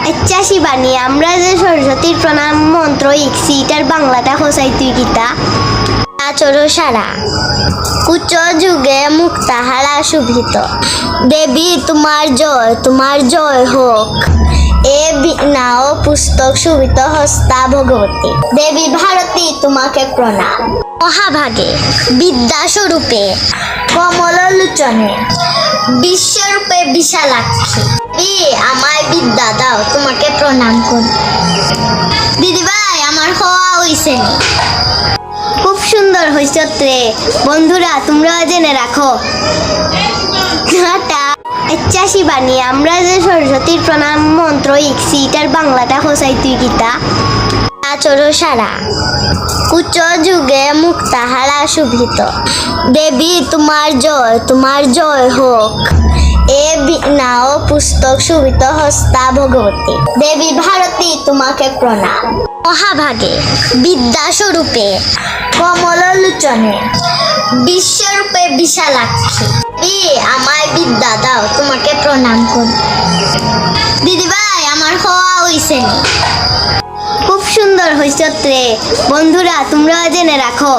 আচ্ছা শিবানী, আমরা যে সরস্বতীর প্রণাম মন্ত্র ইকছি এটার বাংলাটা হোসাই তুই গীতা। আচরো সারা কুচ যুগে মুক্তাহারা শুভিত, দেবী তোমার জয় হোক। এ বিনা ও পুস্তক শুভিত হস্তা ভগবতী, দেবী ভারতী তোমাকে প্রণাম। মহাভাগে বিদ্যাস্বরূপে কমল লোচনে, বিশ্বরূপে বিশালাক্ষী, আমায় বিদ্যা দাও তোমাকে প্রণাম করি। দিদি ভাই আমার হওয়া হইছে নি। খুব সুন্দর হইছে রে বন্ধুরা, তোমরা জেনে রাখো। আচ্ছা শিবানী, আমরা যে সরস্বতীর প্রণাম মন্ত্র ইকছি এটার বাংলাটা হোসাই তুই গীতা। আচরো সারা কুচ যুগে মুক্তাহারা শুভিত, দেবী তোমার জয় হোক। এ বিনা ও পুস্তক শুভিত হস্তা ভগবতী, দেবী ভারতী তোমাকে প্রণাম। মহাভাগে বিদ্যাস্বরূপে কমল লোচনে, বিশ্বরূপে বিশালাক্ষী, আমায় বিদ্যা দাও তোমাকে প্রণাম করি। দিদি ভাই আমার হওয়া হইছে নি। খুব সুন্দর হইছে রে বন্ধুরা, তোমরা জেনে রাখো।